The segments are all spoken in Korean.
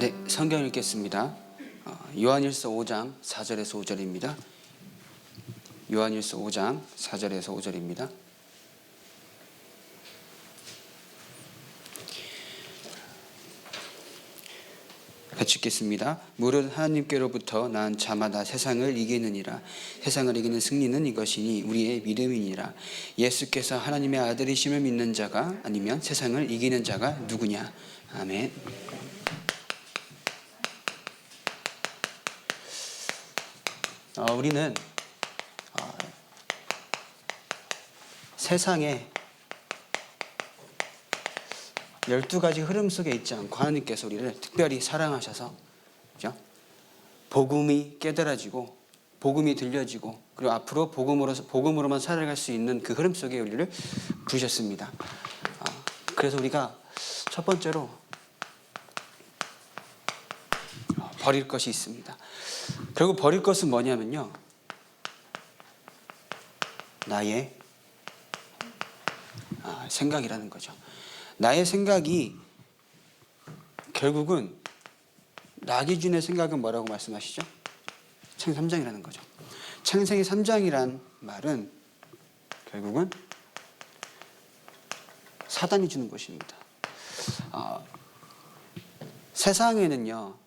네, 성경 읽겠습니다. 요한일서 5장 4절에서 5절입니다. 요한일서 5장 4절에서 5절입니다. 같이 읽겠습니다. 무릇 하나님께로부터 난 자마다 세상을 이기느니라. 세상을 이기는 승리는 이것이니 우리의 믿음이니라. 예수께서 하나님의 아들이심을 믿는 자가 아니면 세상을 이기는 자가 누구냐. 아멘. 우리는 세상에 12가지 흐름 속에 있지 않고 하나님께서 우리를 특별히 사랑하셔서, 그죠? 복음이 깨달아지고 복음이 들려지고 그리고 앞으로 복음으로만 살아갈 수 있는 그 흐름 속에 우리를 부르셨습니다. 그래서 우리가 첫 번째로 버릴 것이 있습니다. 결국 버릴 것은 뭐냐면요, 나의 생각이라는 거죠. 나의 생각이 결국은 나 기준의 생각은 뭐라고 말씀하시죠? 창세기 3장이라는 거죠. 창세기 3장이란 말은 결국은 사단이 주는 것입니다. 세상에는요,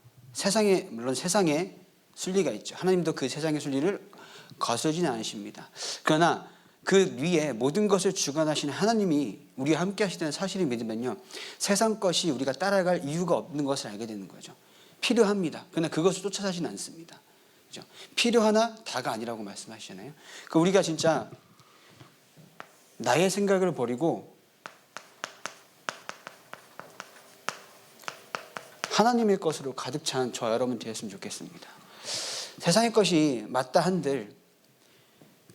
물론 세상에 순리가 있죠. 하나님도 그 세상의 순리를 거스르지는 않으십니다. 그러나 그 위에 모든 것을 주관하시는 하나님이 우리와 함께 하시다는 사실을 믿으면요, 세상 것이 우리가 따라갈 이유가 없는 것을 알게 되는 거죠. 필요합니다. 그러나 그것을 쫓아가지는 않습니다. 그죠? 필요하나 다가 아니라고 말씀하시잖아요. 그 우리가 진짜 나의 생각을 버리고 하나님의 것으로 가득 찬 저 여러분 되었으면 좋겠습니다. 세상의 것이 맞다 한들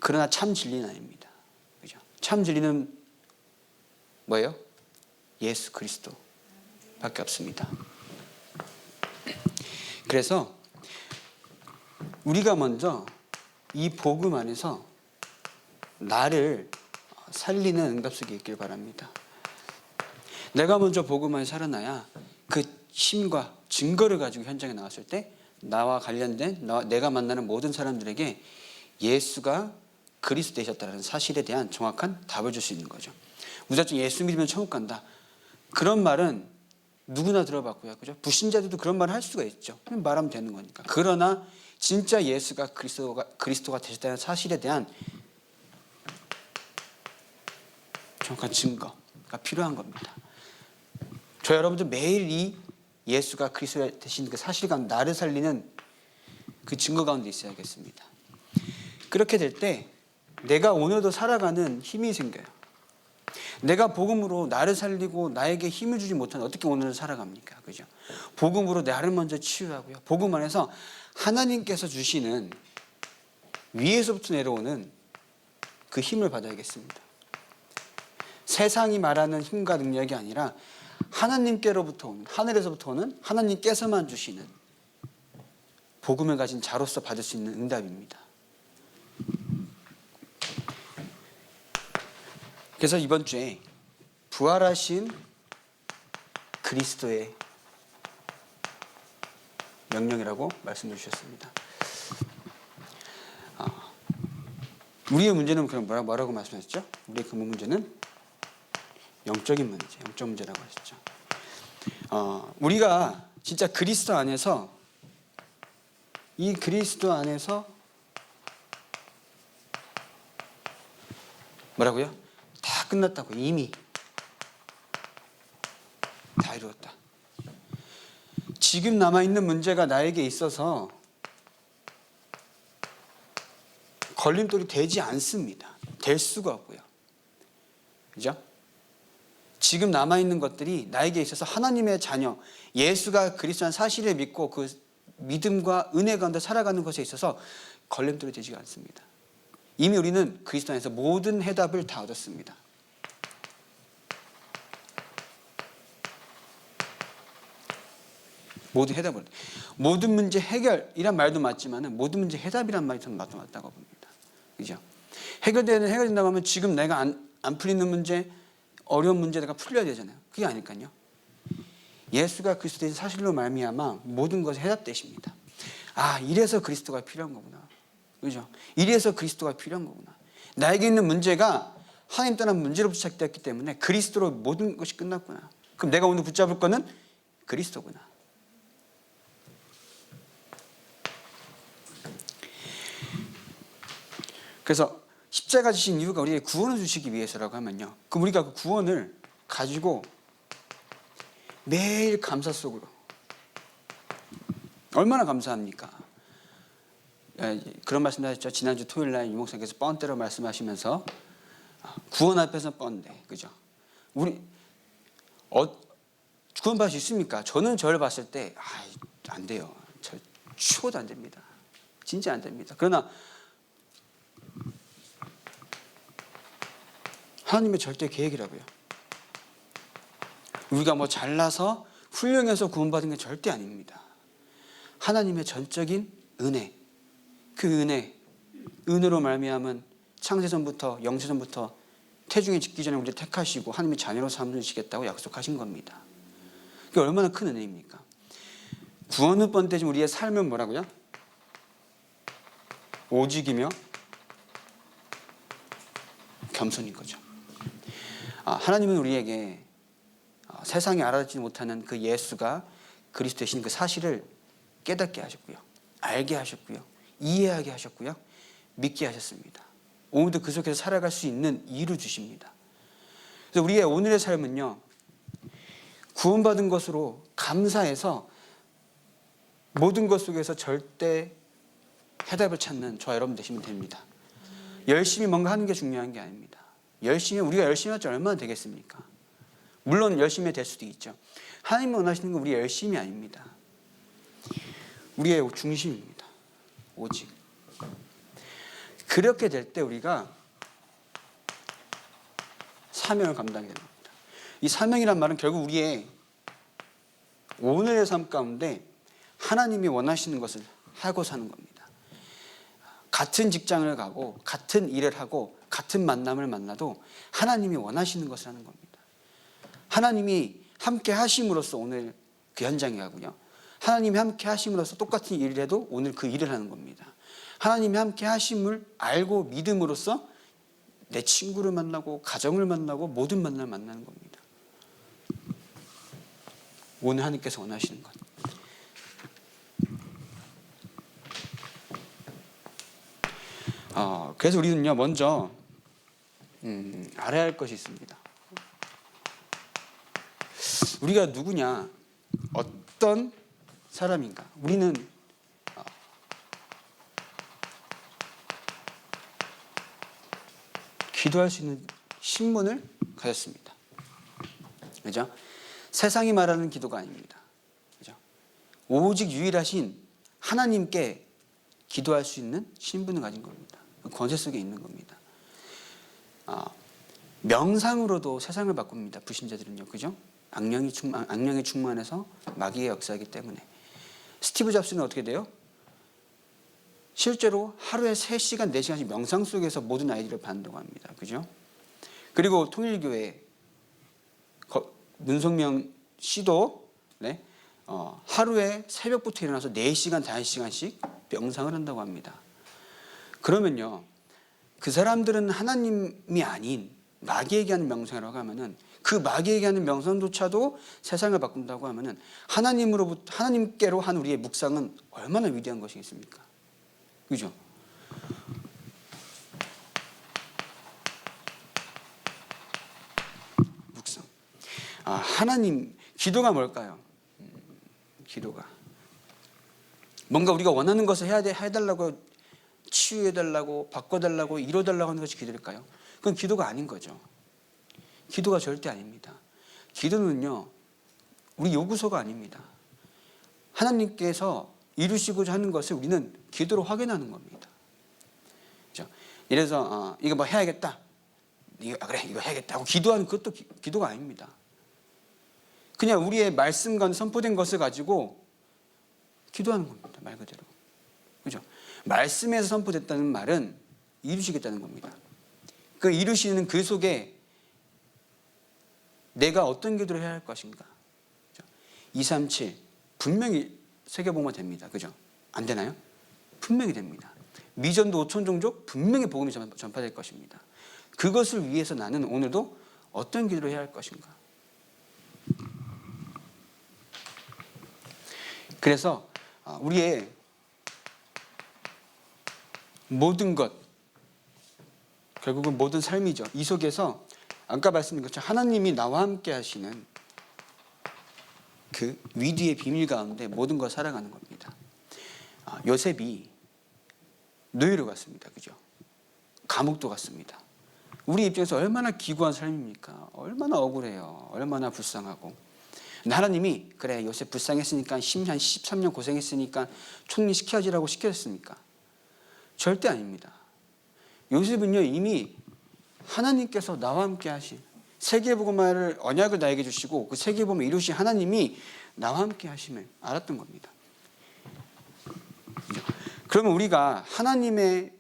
그러나 참 진리는 아닙니다. 그죠? 참 진리는 뭐예요? 예수 그리스도 밖에 없습니다. 그래서 우리가 먼저 이 복음 안에서 나를 살리는 응답 속에 있길 바랍니다. 내가 먼저 복음 안에 살아나야 그 힘과 증거를 가지고 현장에 나왔을 때 나와 관련된 내가 만나는 모든 사람들에게 예수가 그리스도 되셨다는 사실에 대한 정확한 답을 줄 수 있는 거죠. 무작정 예수 믿으면 천국 간다, 그런 말은 누구나 들어봤고요, 그죠? 불신자들도 그런 말을 할 수가 있죠. 그냥 말하면 되는 거니까. 그러나 진짜 예수가 그리스도가 되셨다는 사실에 대한 정확한 증거가 필요한 겁니다. 저 여러분들 매일 이 예수가 그리스도 되신 그 사실 가운데 나를 살리는 그 증거 가운데 있어야겠습니다. 그렇게 될 때 내가 오늘도 살아가는 힘이 생겨요. 내가 복음으로 나를 살리고 나에게 힘을 주지 못하면 어떻게 오늘을 살아갑니까? 그죠? 복음으로 나를 먼저 치유하고요, 복음 안에서 하나님께서 주시는 위에서부터 내려오는 그 힘을 받아야겠습니다. 세상이 말하는 힘과 능력이 아니라 하나님께로부터 오는, 하늘에서부터 오는, 하나님께서만 주시는 복음을 가진 자로서 받을 수 있는 응답입니다. 그래서 이번 주에 부활하신 그리스도의 명령이라고 말씀해 주셨습니다. 우리의 문제는 그럼 뭐라고 말씀하셨죠? 우리의 근본 문제는 영적인 문제, 영적 문제라고 하셨죠. 우리가 진짜 그리스도 안에서, 이 그리스도 안에서 뭐라고요? 다 끝났다고, 이미 다 이루었다. 지금 남아있는 문제가 나에게 있어서 걸림돌이 되지 않습니다. 될 수가 없고요, 그죠? 지금 남아있는 것들이 나에게 있어서 하나님의 자녀, 예수가 그리스도라는 사실을 믿고 그 믿음과 은혜 가운데 살아가는 것에 있어서 걸림돌이 되지가 않습니다. 이미 우리는 그리스도 안에서 모든 해답을 다 얻었습니다. 모든 해답을, 모든 문제 해결이란 말도 맞지만 모든 문제 해답이란 말이 더 맞다고 봅니다. 그죠? 해결된다고 하면 지금 내가 안 풀리는 문제, 어려운 문제 내가 풀려야 되잖아요. 그게 아닐까요? 예수가 그리스도인 사실로 말미암아 모든 것이 해답되십니다. 아, 이래서 그리스도가 필요한 거구나. 그죠? 이래서 그리스도가 필요한 거구나. 나에게 있는 문제가 하나님 떠난 문제로 시작되었기 때문에 그리스도로 모든 것이 끝났구나. 그럼 내가 오늘 붙잡을 거는 그리스도구나. 그래서 십자가 지신 이유가 우리에게 구원을 주시기 위해서라고 하면요, 그럼 우리가 그 구원을 가지고 매일 감사 속으로, 얼마나 감사합니까? 그런 말씀 하셨죠. 지난주 토요일 날 유목사님께서 뻔때로 말씀하시면서 구원 앞에서 뻔데, 그죠? 우리 구원받을 수 있습니까? 저는 저를 봤을 때 안 돼요. 저 추워도 안 됩니다. 진짜 안 됩니다. 그러나 하나님의 절대 계획이라고요. 우리가 뭐 잘나서 훌륭해서 구원받은 게 절대 아닙니다. 하나님의 전적인 은혜, 그 은혜로 말미암은 창세전부터 영세전부터 태중에 짓기 전에 우리를 택하시고 하나님의 자녀로 삼으시겠다고 약속하신 겁니다. 그게 얼마나 큰 은혜입니까? 구원은 뻔되지만 우리의 삶은 뭐라고요? 오직이며 겸손인 거죠. 하나님은 우리에게 세상이 알아듣지 못하는 그 예수가 그리스도 되신 그 사실을 깨닫게 하셨고요, 알게 하셨고요, 이해하게 하셨고요, 믿게 하셨습니다. 오늘도 그 속에서 살아갈 수 있는 이유를 주십니다. 그래서 우리의 오늘의 삶은요, 구원받은 것으로 감사해서 모든 것 속에서 절대 해답을 찾는 저와 여러분 되시면 됩니다. 열심히 뭔가 하는 게 중요한 게 아닙니다. 우리가 열심히 할 줄 얼마나 되겠습니까? 물론 열심히 될 수도 있죠. 하나님이 원하시는 건 우리의 열심이 아닙니다. 우리의 중심입니다. 오직. 그렇게 될 때 우리가 사명을 감당해야 됩니다. 이 사명이란 말은 결국 우리의 오늘의 삶 가운데 하나님이 원하시는 것을 하고 사는 겁니다. 같은 직장을 가고 같은 일을 하고 같은 만남을 만나도 하나님이 원하시는 것을 하는 겁니다. 하나님이 함께 하심으로써 오늘 그 현장에 가고요, 하나님이 함께 하심으로써 똑같은 일을 해도 오늘 그 일을 하는 겁니다. 하나님이 함께 하심을 알고 믿음으로써 내 친구를 만나고 가정을 만나고 모든 만남을 만나는 겁니다. 오늘 하나님께서 원하시는 것. 그래서 우리는요, 먼저 알아야 할 것이 있습니다. 우리가 누구냐, 어떤 사람인가. 우리는 기도할 수 있는 신분을 가졌습니다. 그죠? 세상이 말하는 기도가 아닙니다. 그죠? 오직 유일하신 하나님께 기도할 수 있는 신분을 가진 겁니다. 권세 속에 있는 겁니다. 명상으로도 세상을 바꿉니다. 불신자들은요, 그죠? 악령이 충만해서 마귀의 역사이기 때문에. 스티브 잡스는 어떻게 돼요? 실제로 하루에 3시간, 4시간씩 명상 속에서 모든 아이디어를 받는다고 합니다. 그죠? 그리고 통일교회 문성명 씨도 하루에 새벽부터 일어나서 4시간, 5시간씩 명상을 한다고 합니다. 그러면요, 그 사람들은 하나님이 아닌 마귀에게 하는 명상이라고 하면은, 그 마귀에게 하는 명상조차도 세상을 바꾼다고 하면은 하나님께로 한 우리의 묵상은 얼마나 위대한 것이겠습니까? 그죠? 묵상. 하나님, 기도가 뭘까요? 기도가 뭔가 우리가 원하는 것을 해달라고, 치유해달라고, 바꿔달라고, 이뤄달라고 하는 것이 기도일까요? 그건 기도가 아닌 거죠. 기도가 절대 아닙니다. 기도는요, 우리 요구서가 아닙니다. 하나님께서 이루시고자 하는 것을 우리는 기도로 확인하는 겁니다. 그렇죠? 예를 들어서 이거 뭐 해야겠다, 그래 이거 해야겠다 하고 기도하는 그것도 기도가 아닙니다. 그냥 우리의 말씀 가운데 선포된 것을 가지고 기도하는 겁니다. 말 그대로. 그죠? 말씀에서 선포됐다는 말은 이루시겠다는 겁니다. 그 이루시는 그 속에 내가 어떤 기도를 해야 할 것인가. 그죠? 237 분명히 세계복음화 됩니다. 그죠? 안 되나요? 분명히 됩니다. 미전도 5천 종족 분명히 복음이 전파될 것입니다. 그것을 위해서 나는 오늘도 어떤 기도를 해야 할 것인가? 그래서 우리의 모든 것, 결국은 모든 삶이죠. 이 속에서 아까 말씀드린 것처럼 하나님이 나와 함께 하시는 그 위대의 비밀 가운데 모든 걸 살아가는 겁니다. 요셉이 노예로 갔습니다. 그죠? 감옥도 갔습니다. 우리 입장에서 얼마나 기구한 삶입니까? 얼마나 억울해요. 얼마나 불쌍하고. 근데 하나님이 그래 요셉 불쌍했으니까 한 13년 고생했으니까 총리시켜야지라고 시켰습니까? 절대 아닙니다. 요셉은요 이미 하나님께서 나와 함께 하신 세계복음화를 언약을 나에게 주시고 그 세계복음을 이루신 하나님이 나와 함께 하심을 알았던 겁니다. 그렇죠? 그러면 우리가 하나님의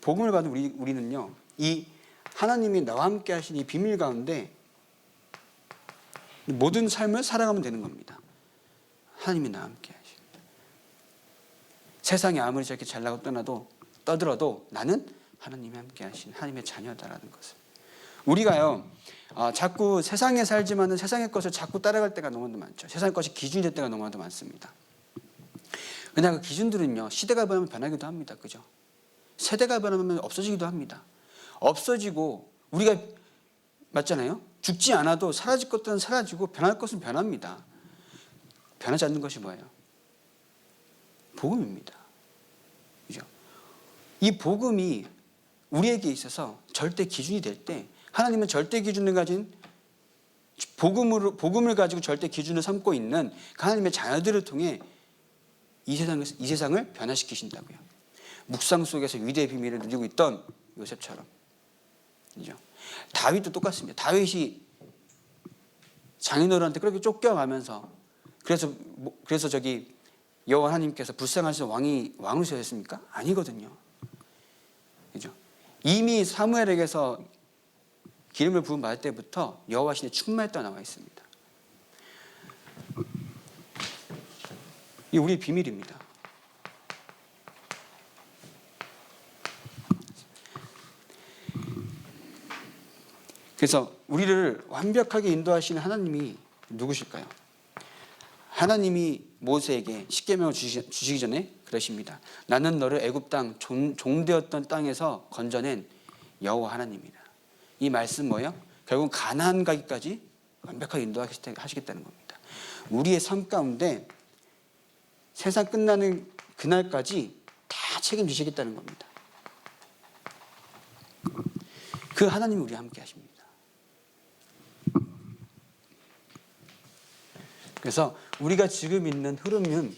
복음을 받은 우리는요 이 하나님이 나와 함께 하신 이 비밀 가운데 모든 삶을 살아가면 되는 겁니다. 하나님이 나와 함께 하신 세상이 아무리 저렇게 잘나고 떠들어도 나는 하나님이 함께 하신 하나님의 자녀다라는 것을 우리가요 자꾸 세상에 살지만은 세상의 것을 자꾸 따라갈 때가 너무도 많죠. 세상의 것이 기준이 될 때가 너무도 많습니다. 그러나 그 기준들은요 시대가 변하면 변하기도 합니다. 그죠? 세대가 변하면 없어지기도 합니다. 없어지고 우리가 맞잖아요. 죽지 않아도 사라질 것들은 사라지고 변할 것은 변합니다. 변하지 않는 것이 뭐예요? 복음입니다. 그죠? 이 복음이 우리에게 있어서 절대 기준이 될 때 하나님은 절대 기준을 가진 복음을 가지고 절대 기준을 삼고 있는 하나님의 자녀들을 통해 이 세상을 변화시키신다고요. 묵상 속에서 위대의 비밀을 누리고 있던 요셉처럼. 그죠? 다윗도 똑같습니다. 다윗이 장인어른한테 그렇게 쫓겨가면서 그래서 저기 여호와 하나님께서 불쌍하신 왕을 세우셨습니까? 아니거든요. 그죠? 이미 사무엘에게서 기름을 부음 받을 때부터 여호와 신에 충만했다 나와 있습니다. 이 우리의 비밀입니다. 그래서 우리를 완벽하게 인도하시는 하나님이 누구실까요? 하나님이 모세에게 십계명을 주시기 전에 그러십니다. 나는 너를 애굽 땅 종되었던 땅에서 건져낸 여호와 하나님이다. 이 말씀 뭐예요? 결국 가나안 가기까지 완벽하게 인도하시겠다는 겁니다. 우리의 삶 가운데 세상 끝나는 그날까지 다 책임지시겠다는 겁니다. 그 하나님이 우리와 함께 하십니다. 그래서 우리가 지금 있는 흐름은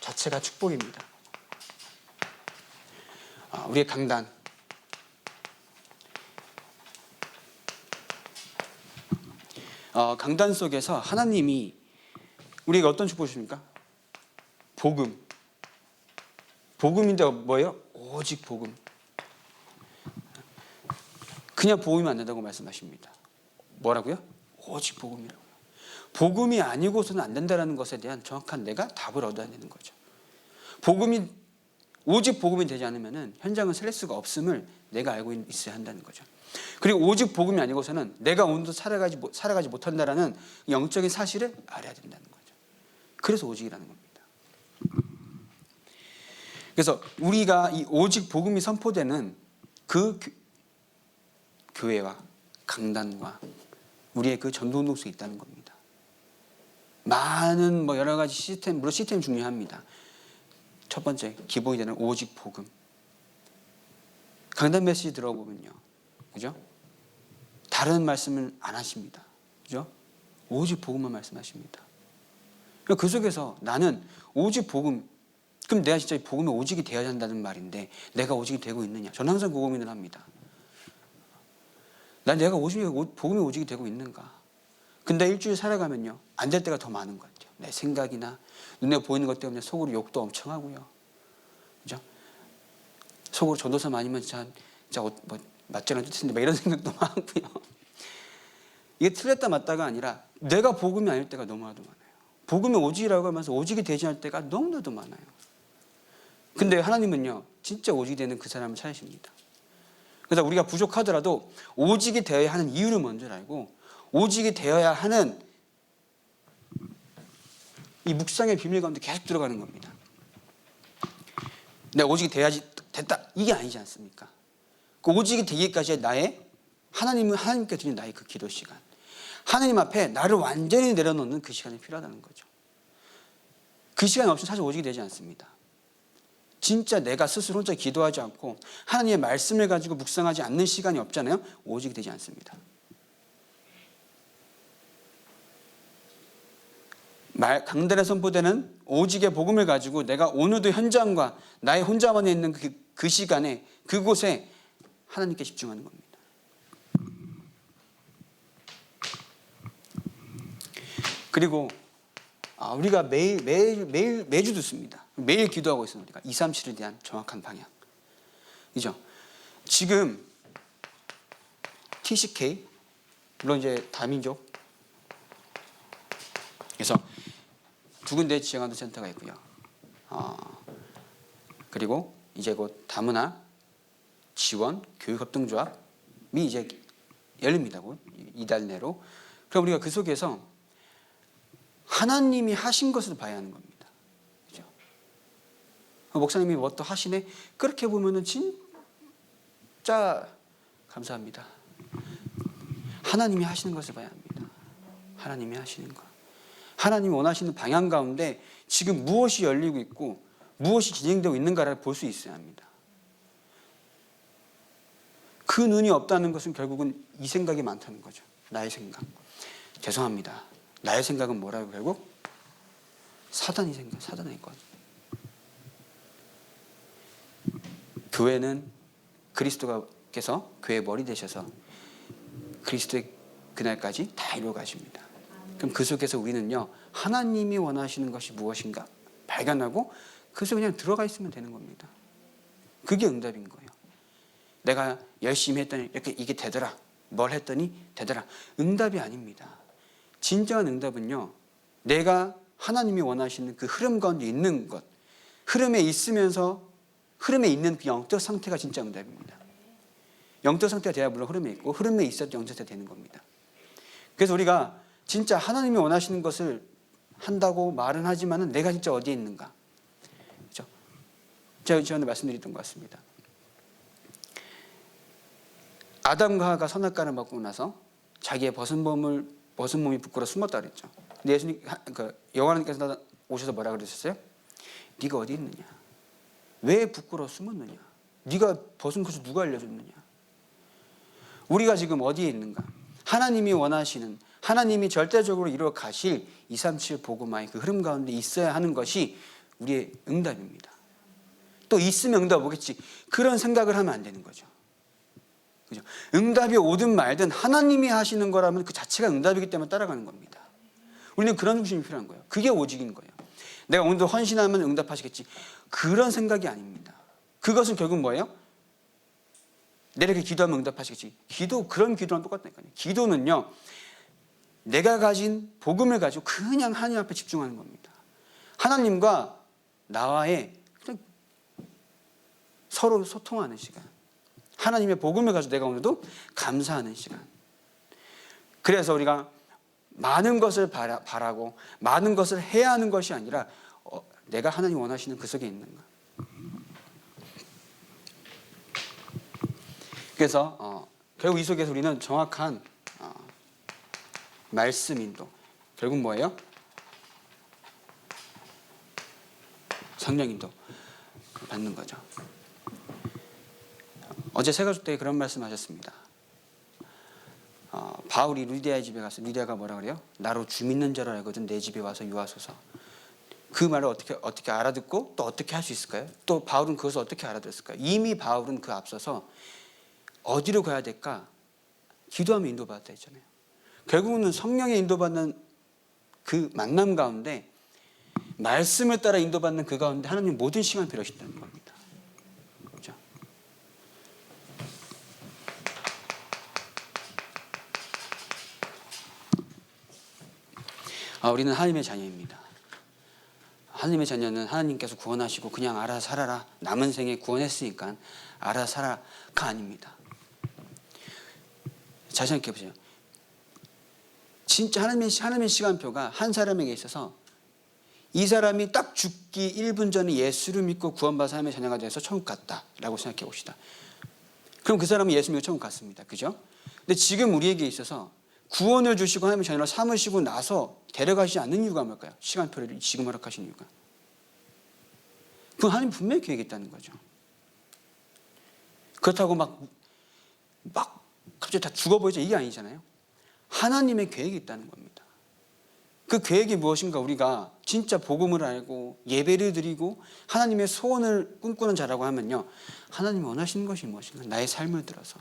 자체가 축복입니다. 우리의 강단, 강단 속에서 하나님이 우리에게 어떤 축복을 주십니까? 복음인데 뭐예요? 오직 복음. 그냥 복음이 안 된다고 말씀하십니다. 뭐라고요? 오직 복음이라고요. 복음이 아니고서는 안 된다는 것에 대한 정확한 내가 답을 얻어야 되는 거죠. 오직 복음이 되지 않으면 현장은 살 수가 없음을 내가 알고 있어야 한다는 거죠. 그리고 오직 복음이 아니고서는 내가 오늘도 살아가지 못한다라는 영적인 사실을 알아야 된다는 거죠. 그래서 오직이라는 겁니다. 그래서 우리가 이 오직 복음이 선포되는 그 교회와 강단과 우리의 그 전도운동 속에 있다는 겁니다. 많은 여러 가지 시스템, 물론 시스템이 중요합니다. 첫 번째 기본이 되는 오직 복음. 강단 메시지 들어보면요, 그죠? 다른 말씀을 안 하십니다, 그죠? 오직 복음만 말씀하십니다. 그 속에서 나는 오직 복음. 그럼 내가 진짜 복음이 오직이 되어야 한다는 말인데 내가 오직이 되고 있느냐? 저는 항상 그 고민을 합니다. 내가 복음이 오직이 되고 있는가? 근데 일주일 살아가면요 안 될 때가 더 많은 것 같아요. 내 생각이나 눈에 보이는 것 때문에 속으로 욕도 엄청 하고요, 그죠? 속으로 전도사 아니면 진짜 맞지 않을 텐데 이런 생각도 많고요. 이게 틀렸다 맞다가 아니라 내가 복음이 아닐 때가 너무나도 많아요. 복음의 오직이라고 하면서 오직이 되지 않을 때가 너무나도 많아요. 근데 하나님은요, 진짜 오직이 되는 그 사람을 찾으십니다. 그래서 우리가 부족하더라도 오직이 되어야 하는 이유를 먼저 알고 오직이 되어야 하는 이 묵상의 비밀 가운데 계속 들어가는 겁니다. 내가 오직이 돼야지 됐다 이게 아니지 않습니까? 그 오직이 되기까지의 나의 하나님께 드리는 나의 그 기도 시간, 하나님 앞에 나를 완전히 내려놓는 그 시간이 필요하다는 거죠. 그 시간이 없이는 사실 오직이 되지 않습니다. 진짜 내가 스스로 혼자 기도하지 않고 하나님의 말씀을 가지고 묵상하지 않는 시간이 없잖아요. 오직이 되지 않습니다. 강단에 선포되는 오직의 복음을 가지고 내가 오늘도 현장과 나의 혼자만에 있는 그 시간에 그곳에 하나님께 집중하는 겁니다. 그리고 우리가 매주 듣습니다. 매일 기도하고 있습니다. 우리가 237에 대한 정확한 방향. 그죠? 지금 TCK, 물론 이제 다민족, 그래서 두 군데 지역안도 센터가 있고요. 그리고 이제 곧 다문화 지원 교육협동조합이 이제 열립니다. 이달 내로. 그럼 우리가 그 속에서 하나님이 하신 것을 봐야 하는 겁니다. 그죠? 목사님이 뭐 또 하시네? 그렇게 보면은 진짜 감사합니다. 하나님이 하시는 것을 봐야 합니다. 하나님이 하시는 것. 하나님이 원하시는 방향 가운데 지금 무엇이 열리고 있고 무엇이 진행되고 있는가를 볼 수 있어야 합니다. 그 눈이 없다는 것은 결국은 이 생각이 많다는 거죠. 나의 생각. 죄송합니다. 나의 생각은 뭐라고 결국? 사단의 생각, 사단의 것. 교회는 그리스도께서 교회의 머리 되셔서 그리스도의 그날까지 다 이루어 가십니다. 그럼 그 속에서 우리는요, 하나님이 원하시는 것이 무엇인가 발견하고 그 속에 그냥 들어가 있으면 되는 겁니다. 그게 응답인 거예요. 내가 열심히 했더니 이렇게 이게 되더라. 뭘 했더니 되더라. 응답이 아닙니다. 진정한 응답은요, 내가 하나님이 원하시는 그 흐름 가운데 있는 것, 흐름에 있으면서 흐름에 있는 그 영적 상태가 진짜 응답입니다. 영적 상태가 돼야 물론 흐름에 있고 흐름에 있어야 영적 상태가 되는 겁니다. 그래서 우리가 진짜 하나님이 원하시는 것을 한다고 말은 하지만은 내가 진짜 어디에 있는가? 그렇죠? 제가 전에 말씀드렸던 것 같습니다. 아담과 하와가 선악과를 먹고 나서 자기의 벗은 몸이 부끄러워 숨었다 그랬죠. 근데 예수님, 여호와께서 오셔서 뭐라 그러셨어요? 네가 어디 있느냐? 왜 부끄러워 숨었느냐? 네가 벗은 것을 누가 알려줬느냐? 우리가 지금 어디에 있는가? 하나님이 원하시는, 하나님이 절대적으로 이루어 가실 237 복음화의 그 흐름 가운데 있어야 하는 것이 우리의 응답입니다. 또 있으면 응답 오겠지. 그런 생각을 하면 안 되는 거죠. 그죠? 응답이 오든 말든 하나님이 하시는 거라면 그 자체가 응답이기 때문에 따라가는 겁니다. 우리는 그런 중심이 필요한 거예요. 그게 오직인 거예요. 내가 오늘도 헌신하면 응답하시겠지. 그런 생각이 아닙니다. 그것은 결국 뭐예요? 내가 이렇게 기도하면 응답하시겠지. 그런 기도랑 똑같다니까요. 기도는요, 내가 가진 복음을 가지고 그냥 하나님 앞에 집중하는 겁니다. 하나님과 나와의 그냥 서로 소통하는 시간. 하나님의 복음을 가지고 내가 오늘도 감사하는 시간. 그래서 우리가 많은 것을 바라고 많은 것을 해야 하는 것이 아니라 내가 하나님 원하시는 그 속에 있는가. 그래서 결국 이 속에서 우리는 정확한 말씀 인도, 결국 뭐예요? 성령 인도 받는 거죠. 어제 새가족 때 그런 말씀하셨습니다. 바울이 루디아의 집에 가서 루디아가 뭐라 그래요? 나로 주 믿는 자를 알거든 내 집에 와서 유하소서. 그 말을 어떻게 알아듣고 또 어떻게 할 수 있을까요? 또 바울은 그것을 어떻게 알아들었을까요? 이미 바울은 그 앞서서 어디로 가야 될까? 기도하며 인도받았다 했잖아요. 결국은 성령의 인도받는 그 만남 가운데 말씀을 따라 인도받는 그 가운데 하나님 모든 시간을 필요하신다는 겁니다. 그렇죠? 우리는 하나님의 자녀입니다. 하나님의 자녀는 하나님께서 구원하시고 그냥 알아서 살아라, 남은 생에 구원했으니까 알아서 살아가 아닙니다. 잘 생각해 보세요. 진짜 하나님의 시간표가 한 사람에게 있어서 이 사람이 딱 죽기 1분 전에 예수를 믿고 구원받아서 하나님의 자녀가 돼서 천국 갔다라고 생각해 봅시다. 그럼 그 사람은 예수 믿고 천국 갔습니다. 그죠? 근데 지금 우리에게 있어서 구원을 주시고 하나님의 자녀를 삼으시고 나서 데려가시지 않는 이유가 뭘까요? 시간표를 지금 허락하신 이유가. 그건 하나님 분명히 계획했다는 거죠. 그렇다고 막 갑자기 다 죽어버리자 이게 아니잖아요. 하나님의 계획이 있다는 겁니다. 그 계획이 무엇인가 우리가 진짜 복음을 알고 예배를 드리고 하나님의 소원을 꿈꾸는 자라고 하면요. 하나님이 원하시는 것이 무엇인가? 나의 삶을 들어서.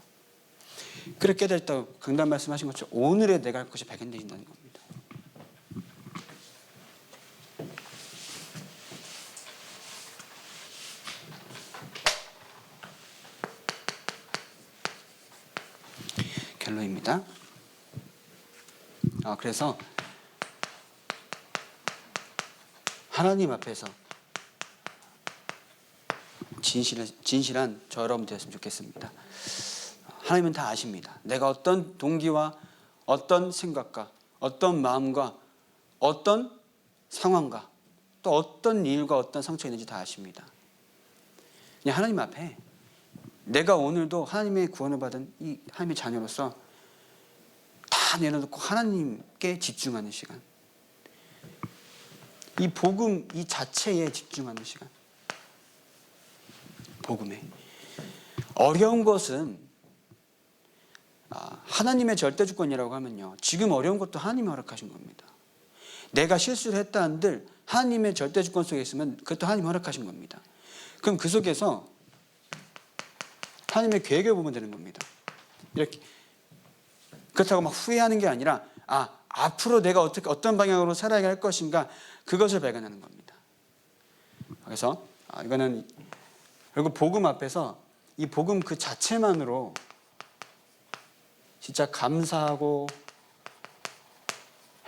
그렇게 깨달았다고 강단 말씀하신 것처럼 오늘의 내가 할 것이 발견되신다는 겁니다. 결론입니다. 그래서 하나님 앞에서 진실한 저 여러분 되었으면 좋겠습니다. 하나님은 다 아십니다. 내가 어떤 동기와 어떤 생각과 어떤 마음과 어떤 상황과 또 어떤 일과 어떤 상처가 있는지 다 아십니다. 그냥 하나님 앞에 내가 오늘도 하나님의 구원을 받은 이 하나님의 자녀로서 다 내려놓고 하나님께 집중하는 시간, 이 복음 이 자체에 집중하는 시간. 복음에 어려운 것은 하나님의 절대 주권이라고 하면요, 지금 어려운 것도 하나님이 허락하신 겁니다. 내가 실수를 했다 한들 하나님의 절대 주권 속에 있으면 그것도 하나님이 허락하신 겁니다. 그럼 그 속에서 하나님의 계획을 보면 되는 겁니다. 이렇게 그렇다고 막 후회하는 게 아니라 앞으로 내가 어떤 방향으로 살아야 할 것인가, 그것을 발견하는 겁니다. 그래서 이거는 결국 복음 앞에서 이 복음 그 자체만으로 진짜 감사하고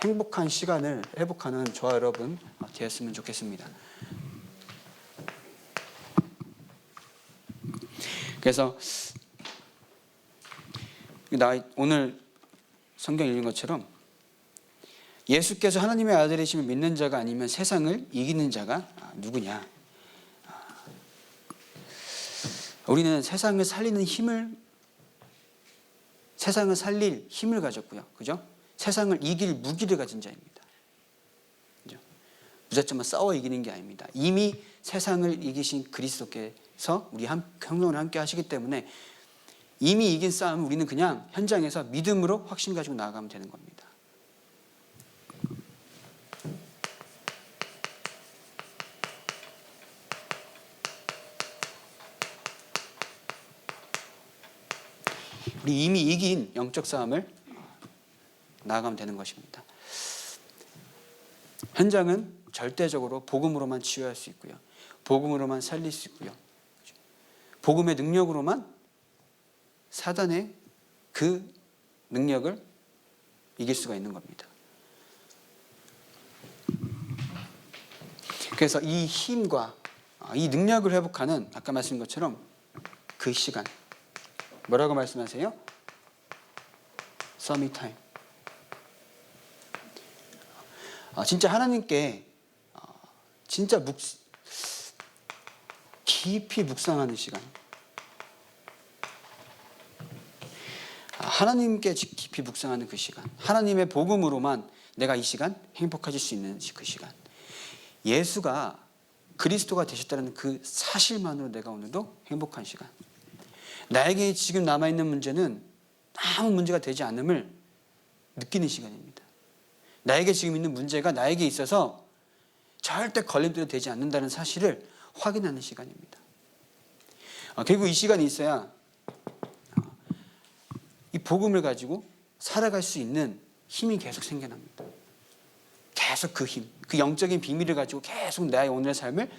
행복한 시간을 회복하는 저와 여러분 되었으면 좋겠습니다. 그래서 오늘 성경 읽는 것처럼 예수께서 하나님의 아들이심을 믿는 자가 아니면 세상을 이기는 자가 누구냐? 우리는 세상을 살릴 힘을 가졌고요. 그죠? 세상을 이길 무기를 가진 자입니다. 그죠? 무작정 싸워 이기는 게 아닙니다. 이미 세상을 이기신 그리스도께서 우리 형통을 함께 하시기 때문에 이미 이긴 싸움을 우리는 그냥 현장에서 믿음으로 확신 가지고 나아가면 되는 겁니다. 우리 이미 이긴 영적 싸움을 나아가면 되는 것입니다. 현장은 절대적으로 복음으로만 치유할 수 있고요. 복음으로만 살릴 수 있고요. 복음의 능력으로만 사단의 그 능력을 이길 수가 있는 겁니다. 그래서 이 힘과 이 능력을 회복하는 아까 말씀드린 것처럼 그 시간, 뭐라고 말씀하세요? 서밋 타임. 진짜 하나님께 진짜 깊이 묵상하는 시간, 하나님께 깊이 묵상하는 그 시간, 하나님의 복음으로만 내가 이 시간 행복해질 수 있는 그 시간, 예수가 그리스도가 되셨다는 그 사실만으로 내가 오늘도 행복한 시간, 나에게 지금 남아있는 문제는 아무 문제가 되지 않음을 느끼는 시간입니다. 나에게 지금 있는 문제가 나에게 있어서 절대 걸림돌이 되지 않는다는 사실을 확인하는 시간입니다. 결국 이 시간이 있어야 이 복음을 가지고 살아갈 수 있는 힘이 계속 생겨납니다. 계속 그 힘, 그 영적인 비밀을 가지고 계속 나의 오늘의 삶을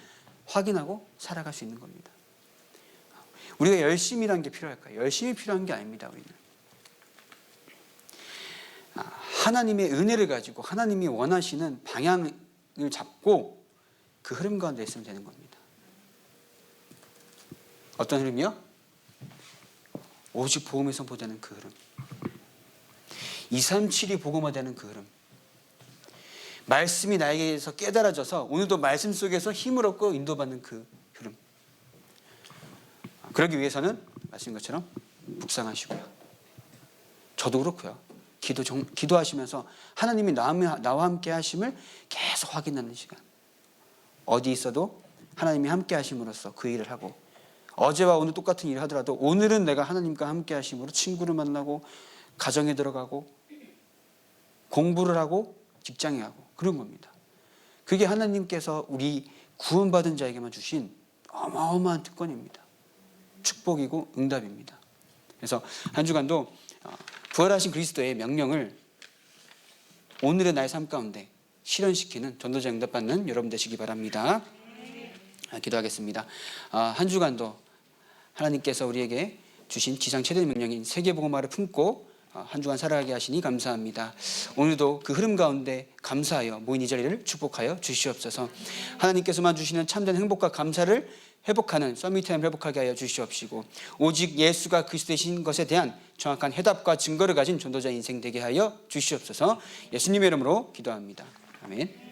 확인하고 살아갈 수 있는 겁니다. 우리가 열심이라는 게 필요할까요? 열심히 필요한 게 아닙니다. 우리는 하나님의 은혜를 가지고 하나님이 원하시는 방향을 잡고 그 흐름 가운데 있으면 되는 겁니다. 어떤 흐름이요? 오직 복음의 선포되는 그 흐름. 237이 복음화되는 그 흐름. 말씀이 나에게서 깨달아져서 오늘도 말씀 속에서 힘을 얻고 인도받는 그 흐름. 그러기 위해서는 말씀인 것처럼 묵상하시고요. 저도 그렇고요. 기도하시면서 하나님이 나와 함께 하심을 계속 확인하는 시간. 어디 있어도 하나님이 함께 하심으로써 그 일을 하고, 어제와 오늘 똑같은 일을 하더라도 오늘은 내가 하나님과 함께 하심으로 친구를 만나고 가정에 들어가고 공부를 하고 직장에 가고 그런 겁니다. 그게 하나님께서 우리 구원받은 자에게만 주신 어마어마한 특권입니다. 축복이고 응답입니다. 그래서 한 주간도 부활하신 그리스도의 명령을 오늘의 나의 삶 가운데 실현시키는 전도자 응답받는 여러분 되시기 바랍니다. 기도하겠습니다. 한 주간도 하나님께서 우리에게 주신 지상 최대의 명령인 세계복음화를 품고 한 주간 살아가게 하시니 감사합니다. 오늘도 그 흐름 가운데 감사하여 모인 이 자리를 축복하여 주시옵소서. 하나님께서만 주시는 참된 행복과 감사를 회복하는 서밋타임을 회복하게 하여 주시옵시고, 오직 예수가 그리스도이신 것에 대한 정확한 해답과 증거를 가진 전도자 인생 되게 하여 주시옵소서. 예수님의 이름으로 기도합니다. 아멘.